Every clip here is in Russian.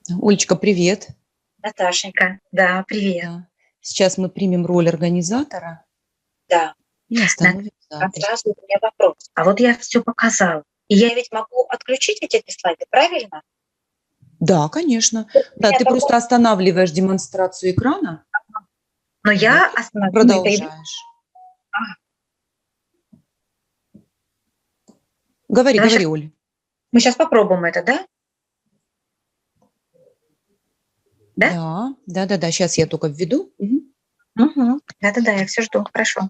Олечка, привет. Наташенька, да, привет. Да. Сейчас мы примем роль организатора Да, и остановим а запись. сразу у меня вопрос. А вот я все показала, и я ведь могу отключить эти слайды, правильно? Да, конечно. У Да, меня ты такой, просто останавливаешь демонстрацию экрана, но вот, я и остановила, и появилась. продолжаешь. Говори, Давай говори, сейчас, Оль. мы сейчас попробуем это, да? Да? Да, да-да-да, сейчас я только введу. Мгм. Угу. Да-да-да, я все жду, хорошо.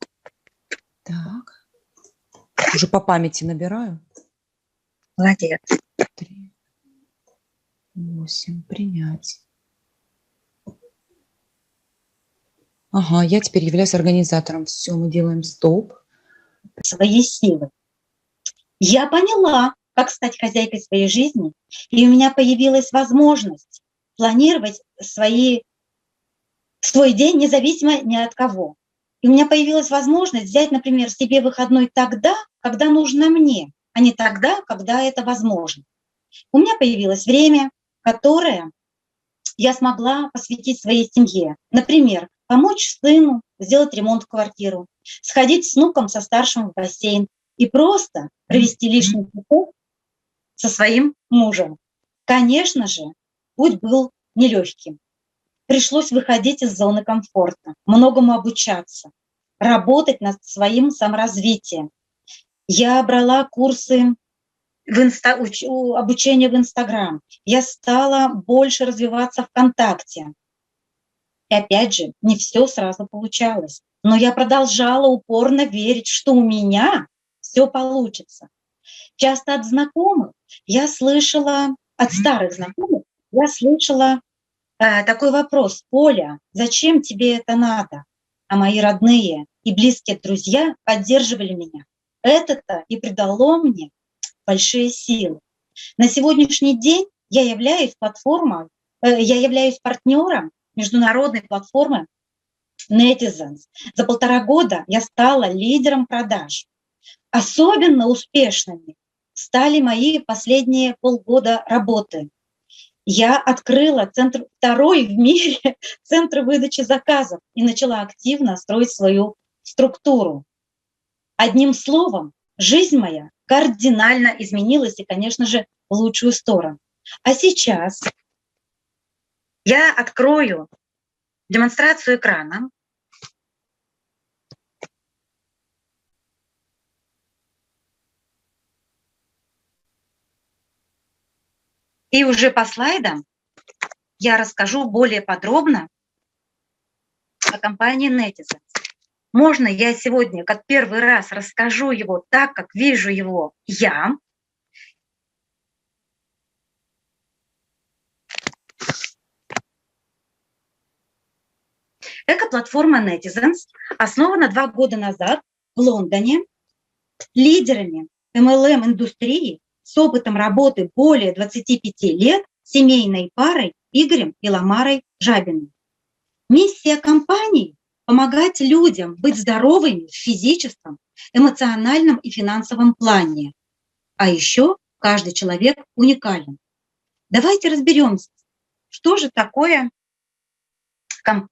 Так, уже по памяти набираю. Молодец. 3, 8, принять. Ага, я теперь являюсь организатором. Все, мы делаем стоп. Свои силы. Я поняла, как стать хозяйкой своей жизни, и у меня появилась возможность планировать свой день независимо ни от кого. И у меня появилась возможность взять, например, себе выходной тогда, когда нужно мне, а не тогда, когда это возможно. У меня появилось время, которое я смогла посвятить своей семье. Например, помочь сыну сделать ремонт в квартиру, сходить с внуком со старшим в бассейн и просто провести лишний часок со своим мужем. Конечно же, путь был нелегким. Пришлось выходить из зоны комфорта, многому обучаться, работать над своим саморазвитием. Я брала курсы обучения в Инстаграм. Я стала больше развиваться ВКонтакте. И опять же, не все сразу получалось. Но я продолжала упорно верить, что у меня все получится. Часто от знакомых я слышала, от старых знакомых, я слышала такой вопрос: Оля, зачем тебе это надо? А мои родные и близкие друзья поддерживали меня. Это-то и придало мне большие силы. На сегодняшний день я являюсь партнером международной платформы Netizens. За 1,5 года я стала лидером продаж. Особенно успешными стали мои последние полгода работы. Я открыла второй в мире центр выдачи заказов и начала активно строить свою структуру. Одним словом, жизнь моя кардинально изменилась и, конечно же, в лучшую сторону. А сейчас я открою демонстрацию экрана. И уже по слайдам я расскажу более подробно о компании Netizens. Можно я сегодня, как первый раз, расскажу его так, как вижу его я. Эко-платформа Netizens основана 2 года назад в Лондоне лидерами MLM-индустрии с опытом работы более 25 лет семейной парой Игорем и Ламарой Жабиной. Миссия компании – помогать людям быть здоровыми в физическом, эмоциональном и финансовом плане. А еще каждый человек уникален. Давайте разберемся, что же такое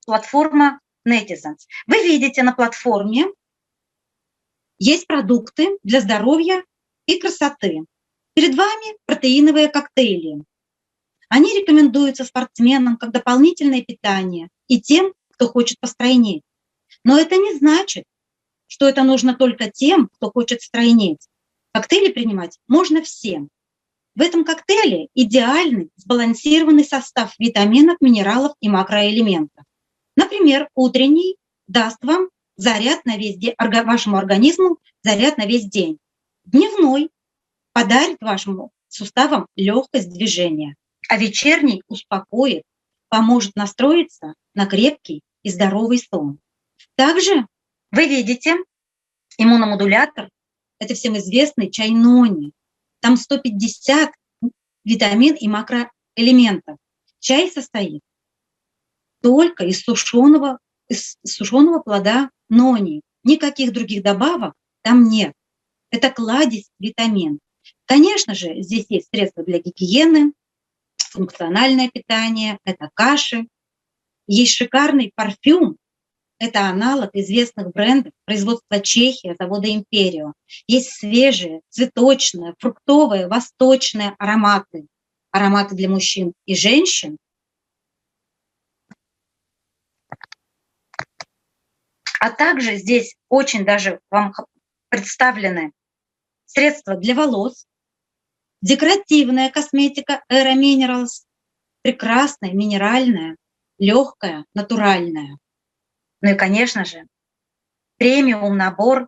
платформа Netizens. Вы видите, на платформе есть продукты для здоровья и красоты. Перед вами протеиновые коктейли. Они рекомендуются спортсменам как дополнительное питание и тем, кто хочет постройнеть. Но это не значит, что это нужно только тем, кто хочет стройнеть. Коктейли принимать можно всем. В этом коктейле идеальный сбалансированный состав витаминов, минералов и макроэлементов. Например, утренний даст вам заряд на весь день, вашему организму заряд на весь день. Дневной подарит вашему суставам легкость движения, а вечерний успокоит, поможет настроиться на крепкий и здоровый сон. Также вы видите иммуномодулятор, это всем известный чай нони. Там 150 витамин и макроэлементов. Чай состоит только из сушеного плода нони. Никаких других добавок там нет. Это кладезь витамин. Конечно же, здесь есть средства для гигиены, функциональное питание, это каши. Есть шикарный парфюм, это аналог известных брендов производства Чехия, завода «Империо». Есть свежие, цветочные, фруктовые, восточные ароматы. Ароматы для мужчин и женщин. А также здесь очень даже вам представлены средства для волос, декоративная косметика Era Minerals, прекрасная, минеральная, легкая, натуральная. Ну и, конечно же, премиум набор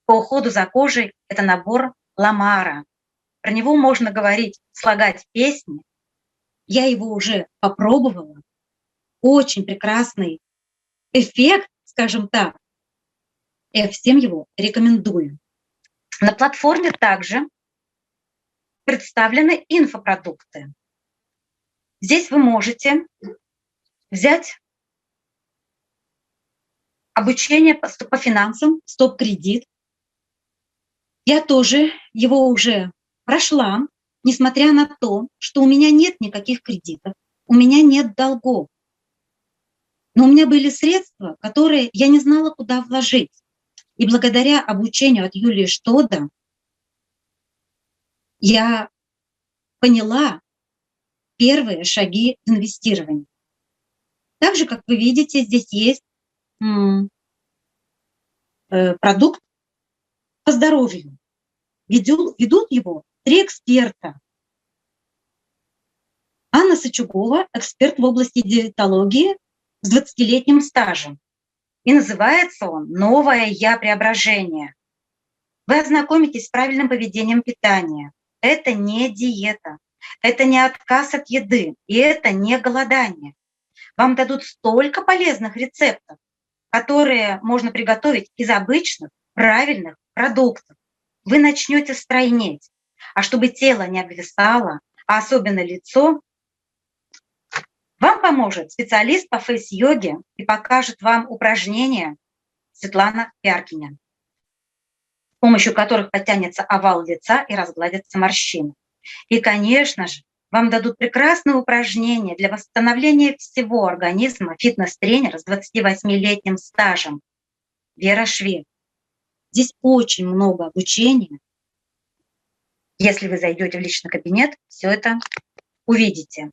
по уходу за кожей – это набор Ламара. Про него можно говорить, слагать песни. Я его уже попробовала. Очень прекрасный эффект, скажем так. Я всем его рекомендую. На платформе также представлены инфопродукты. Здесь вы можете взять обучение по финансам, стоп-кредит. Я тоже его уже прошла, несмотря на то, что у меня нет никаких кредитов, у меня нет долгов. Но у меня были средства, которые я не знала, куда вложить. И благодаря обучению от Юлии Штода я поняла первые шаги в инвестировании. Также, как вы видите, здесь есть продукт по здоровью. Ведут его 3 эксперта. Анна Сычугова, эксперт в области диетологии с 20-летним стажем. И называется он «Новое я преображение». Вы ознакомитесь с правильным поведением питания. Это не диета, это не отказ от еды, и это не голодание. Вам дадут столько полезных рецептов, которые можно приготовить из обычных, правильных продуктов. Вы начнете стройнеть. А чтобы тело не обвисало, а особенно лицо, вам поможет специалист по фейс-йоге и покажет вам упражнения Светлана Пяркиня, с помощью которых подтянется овал лица и разгладятся морщины. И, конечно же, вам дадут прекрасные упражнения для восстановления всего организма фитнес-тренер с 28-летним стажем Вера Швед. Здесь очень много обучения. Если вы зайдете в личный кабинет, все это увидите.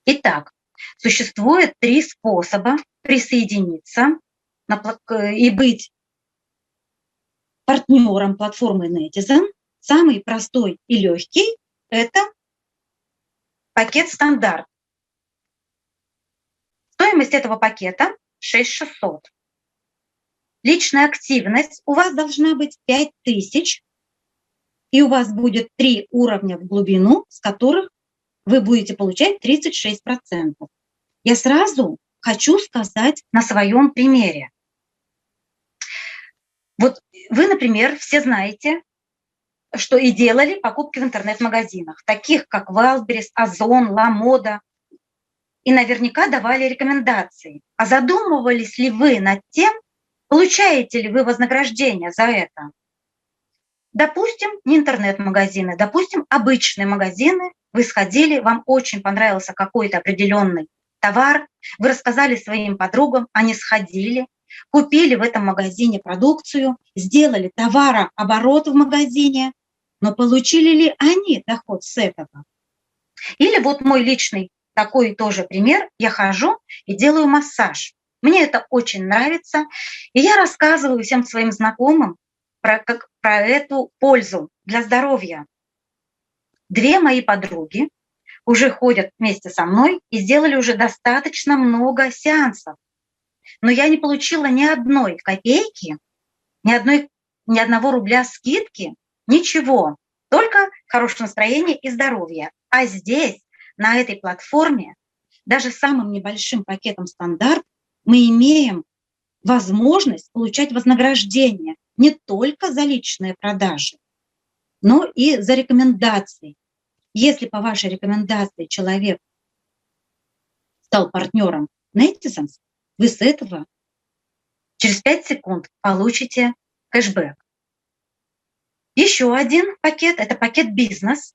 Итак, существует 3 способа присоединиться и быть партнером платформы Netizen. Самый простой и легкий – это пакет стандарт. Стоимость этого пакета 6600. Личная активность у вас должна быть 5000, и у вас будет 3 уровня в глубину, с которых вы будете получать 36%. Я сразу хочу сказать на своем примере. Вот вы, например, все знаете, что и делали покупки в интернет-магазинах, таких как Wildberries, Озон, Ламода, и наверняка давали рекомендации. А задумывались ли вы над тем, получаете ли вы вознаграждение за это? Допустим, не интернет-магазины, допустим, обычные магазины. Вы сходили, вам очень понравился какой-то определенный товар, вы рассказали своим подругам, они сходили, купили в этом магазине продукцию, сделали товарооборот в магазине, но получили ли они доход с этого? Или вот мой личный такой тоже пример. Я хожу и делаю массаж. Мне это очень нравится, и я рассказываю всем своим знакомым про эту пользу для здоровья. 2 мои подруги уже ходят вместе со мной и сделали уже достаточно много сеансов. Но я не получила ни одной копейки, ни одного рубля скидки, ничего, только хорошее настроение и здоровье. А здесь, на этой платформе, даже самым небольшим пакетом стандарт, мы имеем возможность получать вознаграждение не только за личные продажи, но и за рекомендации. Если по вашей рекомендации человек стал партнером Netizen, вы с этого через 5 секунд получите кэшбэк. Еще один пакет – это пакет бизнес.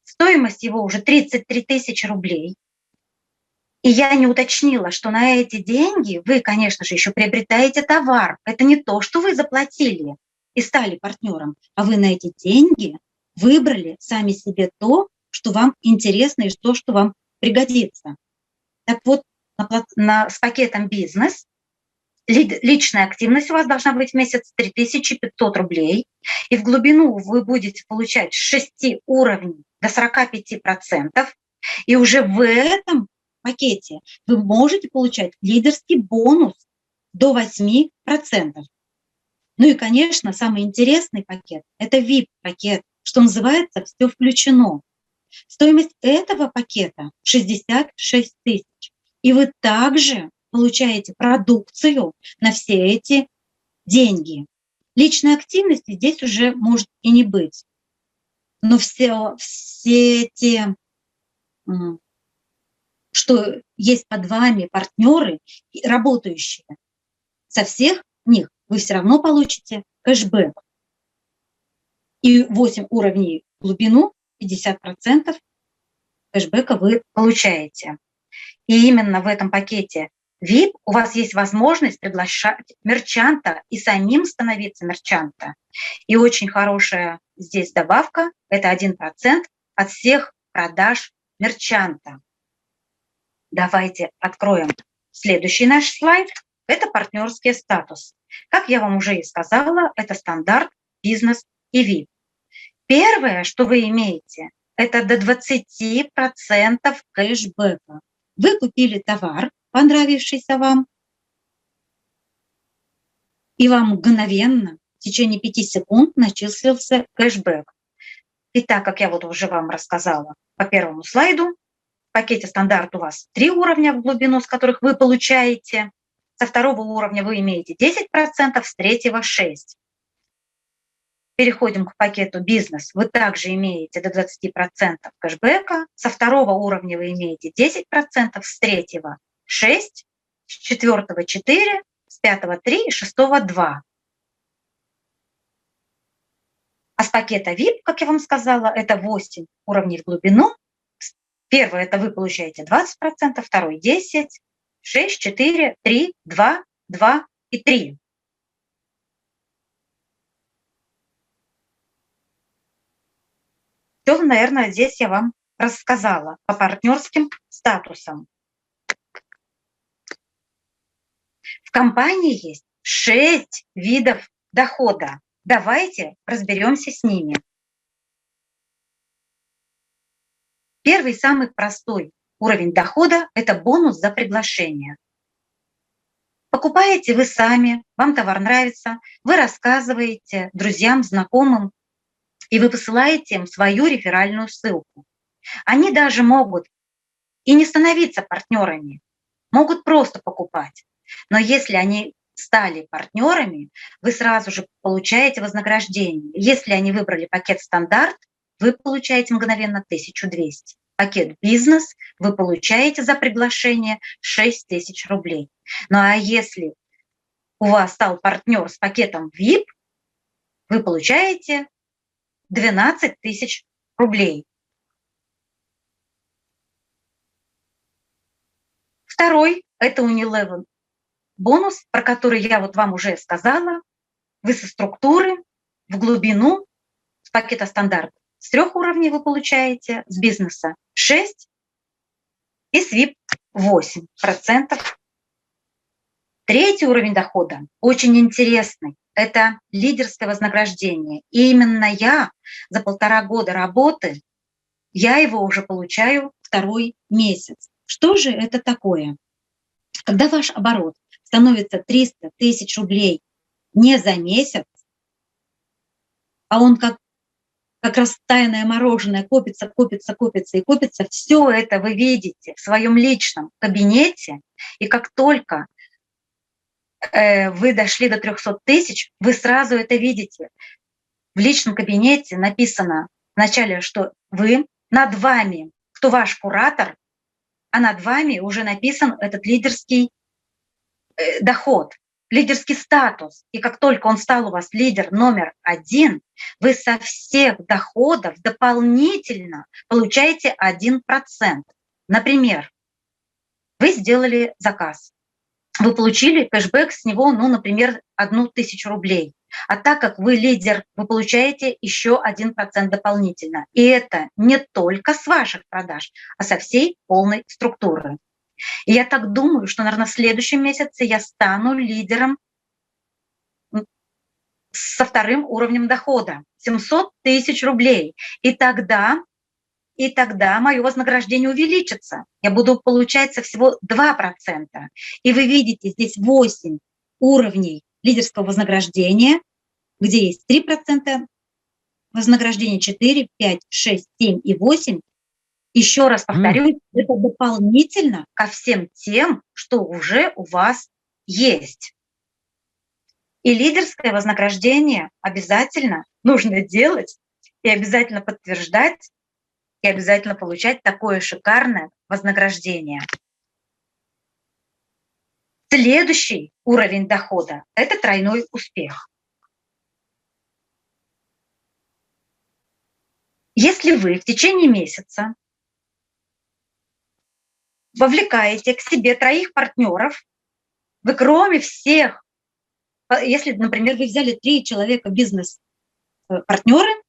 Стоимость его уже 33 тысячи рублей. И я не уточнила, что на эти деньги вы, конечно же, еще приобретаете товар. Это не то, что вы заплатили и стали партнером, а вы на эти деньги выбрали сами себе то, что вам интересно и то, что вам пригодится. Так вот, с пакетом «Бизнес» личная активность у вас должна быть в месяц 3500 рублей, и в глубину вы будете получать с 6 уровней до 45%, и уже в этом пакете вы можете получать лидерский бонус до 8%. Ну и, конечно, самый интересный пакет – это VIP-пакет, что называется «Все включено». Стоимость этого пакета 66 тысяч. И вы также получаете продукцию на все эти деньги. Личной активности здесь уже может и не быть. Но все эти, что есть под вами партнеры, работающие, со всех них вы все равно получите кэшбэк. И 8 уровней в глубину, 50% кэшбэка вы получаете. И именно в этом пакете VIP у вас есть возможность приглашать мерчанта и самим становиться мерчанта. И очень хорошая здесь добавка – это 1% от всех продаж мерчанта. Давайте откроем следующий наш слайд. Это партнерский статус. Как я вам уже и сказала, это стандарт, бизнес и VIP. Первое, что вы имеете, это до 20% кэшбэка. Вы купили товар, понравившийся вам, и вам мгновенно, в течение 5 секунд, начислился кэшбэк. И так, как я вот уже вам рассказала по первому слайду, в пакете стандарт у вас 3 уровня в глубину, с которых вы получаете. Со второго уровня вы имеете 10%, с третьего 6%. Переходим к пакету «Бизнес». Вы также имеете до 20% кэшбэка. Со второго уровня вы имеете 10%, с третьего 6%, с четвертого 4%, с пятого 3% и шестого 2%. А с пакета VIP, как я вам сказала, это 8 уровней в глубину. Первый – это вы получаете 20%, второй – 10%, 6, 4, 3, 2, 2 и 3. Все, наверное, здесь я вам рассказала по партнерским статусам. В компании есть 6 видов дохода. Давайте разберемся с ними. Первый, самый простой уровень дохода – это бонус за приглашение. Покупаете вы сами, вам товар нравится, вы рассказываете друзьям, знакомым, и вы посылаете им свою реферальную ссылку. Они даже могут и не становиться партнерами, могут просто покупать. Но если они стали партнерами, вы сразу же получаете вознаграждение. Если они выбрали пакет «Стандарт», вы получаете мгновенно 1200. Пакет «Бизнес» вы получаете за приглашение 6000 рублей. Ну а если у вас стал партнер с пакетом VIP, вы получаете 12 тысяч рублей. Второй – это Unilever бонус, про который я вот вам уже сказала. Вы со структуры в глубину с пакета «Стандарт» с 3 уровней вы получаете, с бизнеса 6 и с VIP 8%. Третий уровень дохода очень интересный. Это лидерское вознаграждение. И именно я за 1,5 года работы, я его уже получаю 2-й месяц. Что же это такое? Когда ваш оборот становится 300 тысяч рублей не за месяц, а он как растаянное мороженое копится, копится, копится и копится, все это вы видите в своем личном кабинете, и как только вы дошли до 300 тысяч, вы сразу это видите. В личном кабинете написано вначале, что вы, над вами, кто ваш куратор, а над вами уже написан этот лидерский доход. лидерский статус. И как только он стал у вас лидер номер 1, вы со всех доходов дополнительно получаете 1%. Например, вы сделали заказ, вы получили кэшбэк с него, ну, например, 1000 рублей. А так как вы лидер, вы получаете еще 1% дополнительно. И это не только с ваших продаж, а со всей полной структуры. И я так думаю, что, наверное, в следующем месяце я стану лидером со 2-м уровнем дохода, 700 тысяч рублей. И тогда мое вознаграждение увеличится. Я буду получать всего 2%. И вы видите здесь 8 уровней лидерского вознаграждения, где есть 3% вознаграждения, 4, 5, 6, 7 и 8. Еще раз повторю, это дополнительно ко всем тем, что уже у вас есть. И лидерское вознаграждение обязательно нужно делать и обязательно подтверждать, и обязательно получать такое шикарное вознаграждение. Следующий уровень дохода – это тройной успех. Если вы в течение месяца вовлекаете к себе 3 партнеров, вы кроме всех, если, например, вы взяли 3 человека бизнес-партнеры,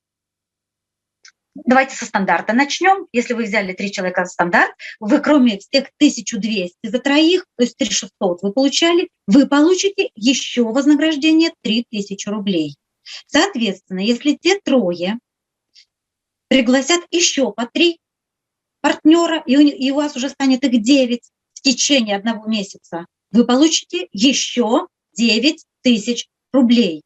давайте со стандарта начнем. Если вы взяли 3 человека за стандарт, вы кроме всех 1200 за 3, то есть 3600 вы получали, вы получите еще вознаграждение 3000 рублей. Соответственно, если те 3 пригласят еще по 3 партнера, и у вас уже станет их 9 в течение 1 месяца, вы получите еще 9000 рублей.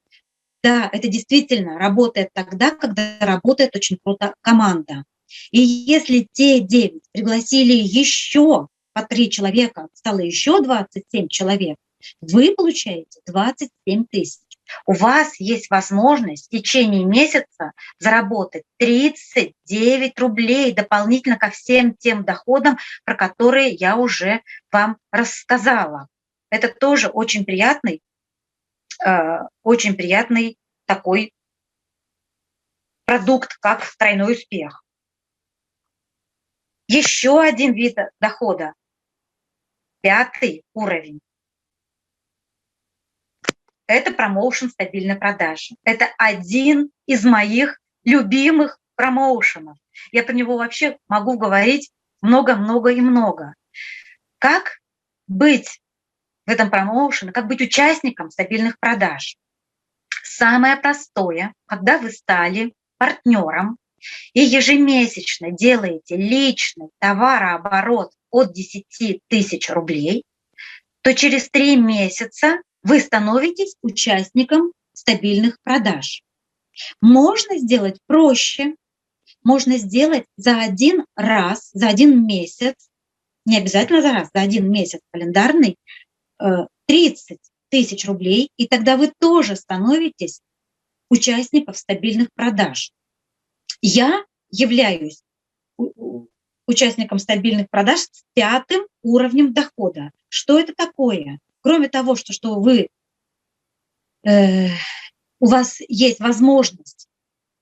Да, это действительно работает тогда, когда работает очень круто команда. И если те 9 пригласили еще по 3 человека, стало еще 27 человек, вы получаете 27 тысяч. У вас есть возможность в течение месяца заработать 39 рублей дополнительно ко всем тем доходам, про которые я уже вам рассказала. Это тоже очень приятный такой продукт, как тройной успех. Еще один вид дохода, 5-й уровень. Это промоушен стабильной продажи. Это один из моих любимых промоушенов. Я про него вообще могу говорить много-много и много. Как быть в этом промоушене, как быть участником стабильных продаж? Самое простое, когда вы стали партнером и ежемесячно делаете личный товарооборот от 10 тысяч рублей, то через 3 месяца вы становитесь участником стабильных продаж. Можно сделать проще, можно сделать за 1 раз, за 1 месяц, не обязательно за раз, за 1 месяц календарный, 30 тысяч рублей, и тогда вы тоже становитесь участником стабильных продаж. Я являюсь участником стабильных продаж с 5-м уровнем дохода. Что это такое? Кроме того, что вы, у вас есть возможность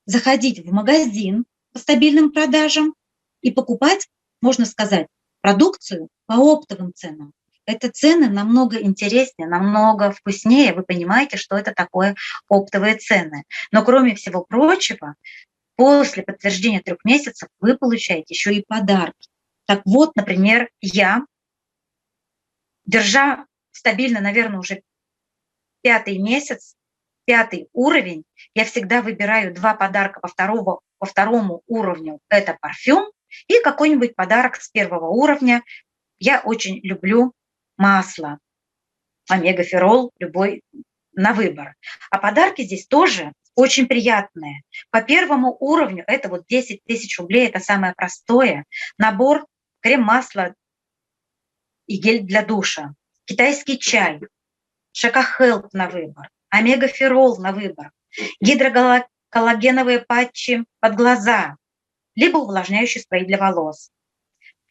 заходить в магазин по стабильным продажам и покупать, можно сказать, продукцию по оптовым ценам. Это цены намного интереснее, намного вкуснее. Вы понимаете, что это такое оптовые цены. Но кроме всего прочего, после подтверждения 3 месяцев вы получаете еще и подарки. Так вот, например, я, держа стабильно, наверное, уже 5-й месяц, 5-й уровень, я всегда выбираю 2 подарка по 2-му уровню. Это парфюм и какой-нибудь подарок с 1-го уровня. Я очень люблю масло, омега-ферол, любой на выбор. А подарки здесь тоже очень приятные. По 1-му уровню это вот 10 тысяч рублей, это самое простое. Набор крем-масла и гель для душа, китайский чай, Шака-Хелп на выбор, омега-ферол на выбор, гидроколлагеновые патчи под глаза, либо увлажняющий спрей для волос.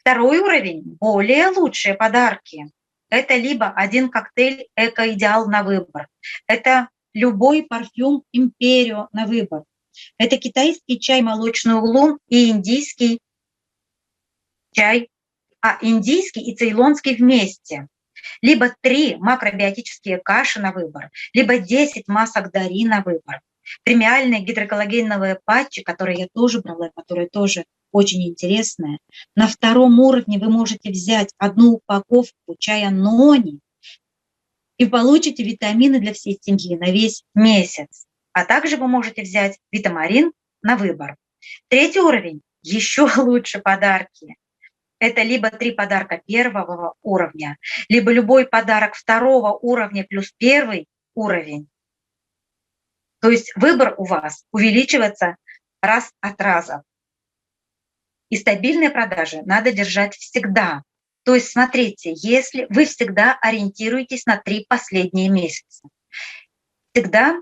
2-й уровень – более лучшие подарки. Это либо один коктейль «Эко-идеал» на выбор, это любой парфюм «Империо» на выбор, это китайский чай «Молочный улун» и индийский чай, индийский и цейлонский вместе, либо 3 макробиотические каши на выбор, либо 10 масок Дари на выбор. Премиальные гидроколлагеновые патчи, которые я тоже брала, которые тоже очень интересные. На втором уровне вы можете взять одну упаковку чая Нони и получите витамины для всей семьи на весь месяц. А также вы можете взять Витамарин на выбор. Третий уровень – еще лучше подарки. Это либо 3 подарка первого уровня, либо любой подарок второго уровня плюс первый уровень. То есть выбор у вас увеличивается раз от раза. И стабильные продажи надо держать всегда. То есть смотрите, если вы всегда ориентируетесь на 3 последние месяца, всегда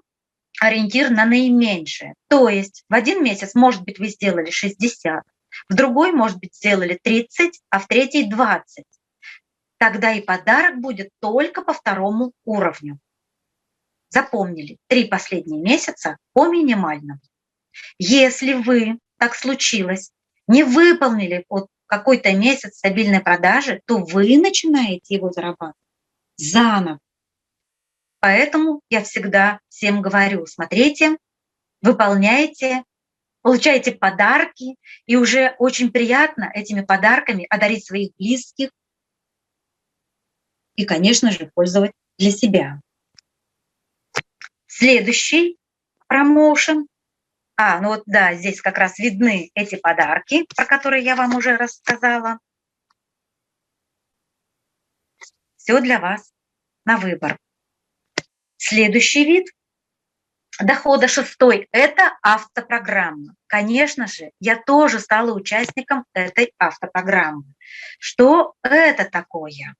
ориентир на наименьшее. То есть в один месяц, может быть, вы сделали 60, в другой, может быть, сделали 30, а в третий 20. Тогда и подарок будет только по второму уровню. Запомнили, 3 последние месяца по минимальному. Если вы, так случилось, не выполнили вот какой-то месяц стабильной продажи, то вы начинаете его зарабатывать заново. Поэтому я всегда всем говорю, смотрите, выполняйте, получаете подарки, и уже очень приятно этими подарками одарить своих близких и, конечно же, пользовать для себя. Следующий промоушен. Ну вот да, здесь как раз видны эти подарки, про которые я вам уже рассказала. Все для вас на выбор. Следующий вид дохода, 6-й, это автопрограмма. Конечно же, я тоже стала участником этой автопрограммы. Что это такое?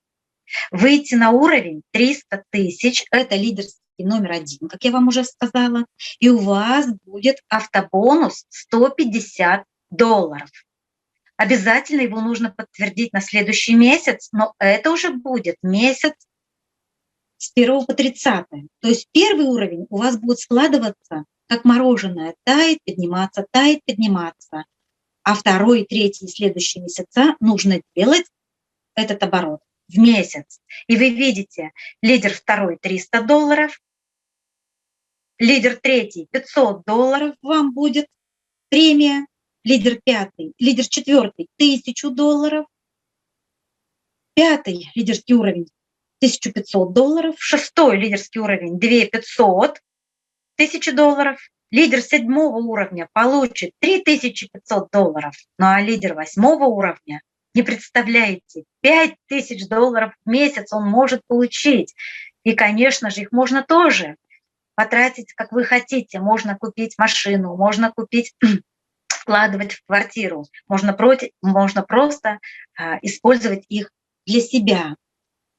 Выйти на уровень 300 тысяч, это лидерский номер 1, как я вам уже сказала, и у вас будет автобонус $150. Обязательно его нужно подтвердить на следующий месяц, но это уже будет месяц с 1 по 30. То есть первый уровень у вас будет складываться как мороженое, тает, подниматься, а второй, третий, следующие месяца нужно делать этот оборот в месяц. И вы видите, лидер второй $300, лидер третий $500 вам будет премия, лидер четвертый $1000, пятый лидерский уровень $1500, 6-й лидерский уровень $2500, $1000, лидер 7-го уровня получит $3500, ну а лидер 8-го уровня, не представляете, $5000 в месяц он может получить. И, конечно же, их можно тоже потратить, как вы хотите. Можно купить машину, можно купить, вкладывать в квартиру, можно просто использовать их для себя.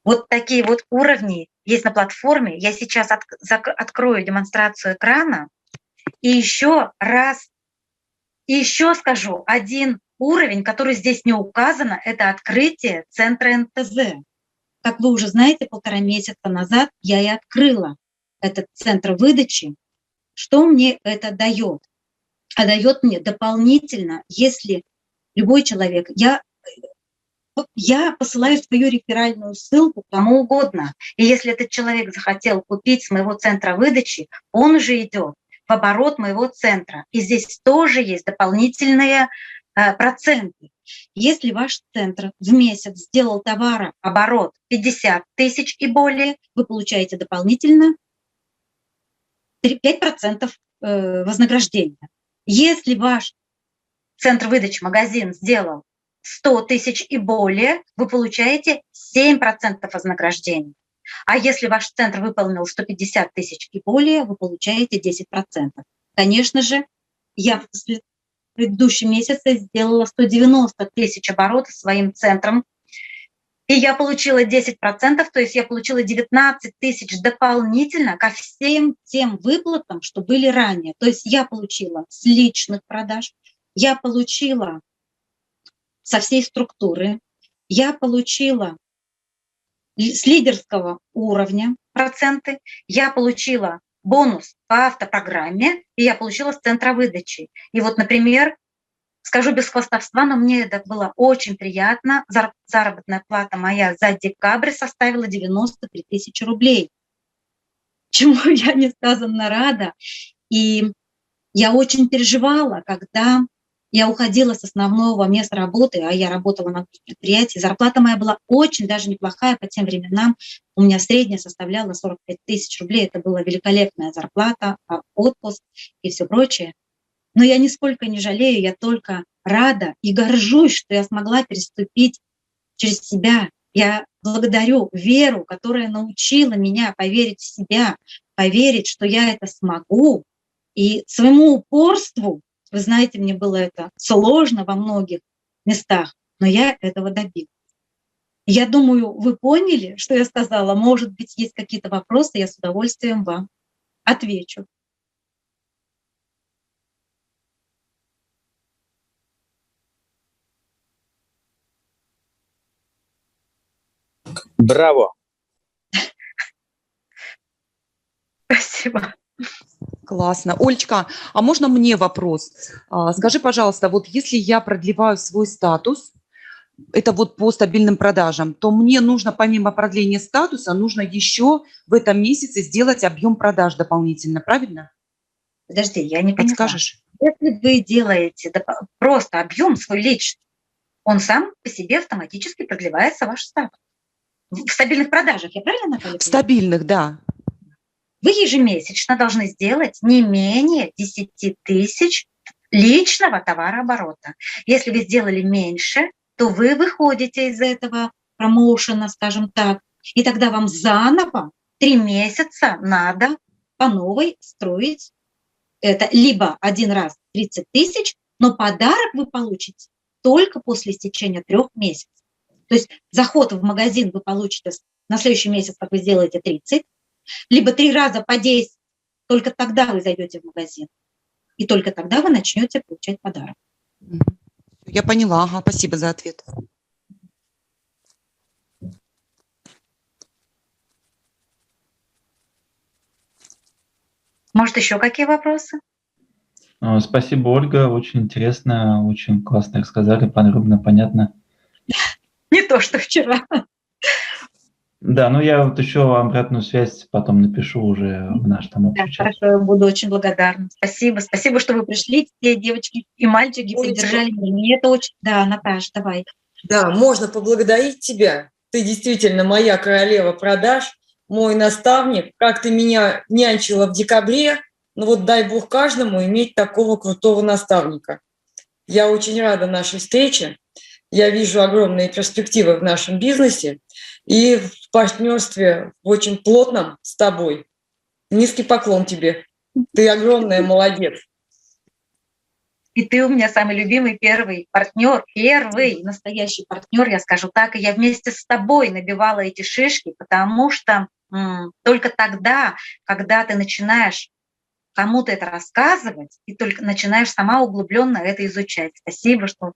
Вот такие вот уровни есть на платформе. Я сейчас открою демонстрацию экрана и еще скажу один уровень, который здесь не указано, это открытие центра НТЗ. Как вы уже знаете, 1,5 месяца назад я и открыла этот центр выдачи. Что мне это дает? А дает мне дополнительно, если любой человек, я посылаю свою реферальную ссылку кому угодно. И если этот человек захотел купить с моего центра выдачи, он уже идет в оборот моего центра. И здесь тоже есть дополнительные проценты. Если ваш центр в месяц сделал товарооборот 50 тысяч и более, вы получаете дополнительно 5% вознаграждения. Если ваш центр выдачи, магазин сделал 100 тысяч и более, вы получаете 7% вознаграждения. А если ваш центр выполнил 150 тысяч и более, вы получаете 10%. Конечно же, я в предыдущем месяце сделала 190 тысяч оборотов своим центром, и я получила 10%, то есть я получила 19 тысяч дополнительно ко всем тем выплатам, что были ранее. То есть я получила с личных продаж, я получила со всей структуры, я получила с лидерского уровня проценты, я получила бонус по автопрограмме, и я получила с центра выдачи. И вот, например, скажу без хвастовства, но мне это было очень приятно. Заработная плата моя за декабрь составила 93 000 рублей, чему я несказанно рада. И я очень переживала, когда я уходила с основного места работы, а я работала на предприятии. Зарплата моя была очень даже неплохая по тем временам. У меня средняя составляла 45 000 рублей. Это была великолепная зарплата, отпуск и все прочее. Но я нисколько не жалею, я только рада и горжусь, что я смогла переступить через себя. Я благодарю Веру, которая научила меня поверить в себя, поверить, что я это смогу. И своему упорству, вы знаете, мне было это сложно во многих местах, но я этого добилась. Я думаю, вы поняли, что я сказала. Может быть, есть какие-то вопросы, я с удовольствием вам отвечу. Браво! Спасибо. Классно. Олечка, а можно мне вопрос? Скажи, пожалуйста, вот если я продлеваю свой статус, это вот по стабильным продажам, то мне нужно помимо продления статуса, нужно еще в этом месяце сделать объем продаж дополнительно, правильно? Подожди, я не поняла. Подскажешь? Если вы делаете просто объем свой личный, он сам по себе автоматически продлевается ваш статус. В стабильных продажах, я правильно, Наталья? В стабильных, да. Вы ежемесячно должны сделать не менее 10 000 личного товарооборота. Если вы сделали меньше, то вы выходите из этого промоушена, скажем так, и тогда вам заново 3 месяца надо по новой строить это. Либо один раз 30 000, но подарок вы получите только после истечения 3 месяцев. То есть заход в магазин вы получите на следующий месяц, как вы сделаете 30, либо 3 раза по 10, только тогда вы зайдете в магазин. И только тогда вы начнете получать подарок. Я поняла. Ага, спасибо за ответ. Может, еще какие вопросы? Спасибо, Ольга. Очень интересно, очень классно рассказали, подробно, понятно. Не то, что вчера. Да, ну я вот еще обратную связь потом напишу уже в наш там общий чат. Хорошо, я буду очень благодарна. Спасибо. Спасибо, что вы пришли, все девочки и мальчики поддержали меня. Мне это очень... Да, Наташа, давай. Да, можно поблагодарить тебя. Ты действительно моя королева продаж, мой наставник. Как ты меня нянчила в декабре, ну вот дай бог каждому иметь такого крутого наставника. Я очень рада нашей встрече. Я вижу огромные перспективы в нашем бизнесе и в партнерстве очень плотном с тобой. Низкий поклон тебе. Ты огромная молодец. И ты у меня самый любимый первый партнер, первый настоящий партнер, я скажу так. И я вместе с тобой набивала эти шишки, потому что только тогда, когда ты начинаешь кому-то это рассказывать, и только начинаешь сама углубленно это изучать. Спасибо, что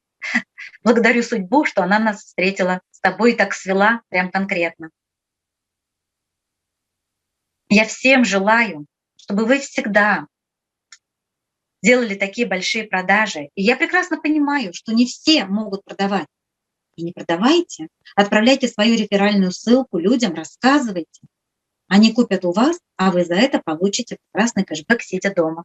благодарю судьбу, что она нас встретила с тобой и так свела прям конкретно. Я всем желаю, чтобы вы всегда делали такие большие продажи. И я прекрасно понимаю, что не все могут продавать. И не продавайте. Отправляйте свою реферальную ссылку людям, рассказывайте. Они купят у вас, а вы за это получите прекрасный кэшбэк, сидя дома.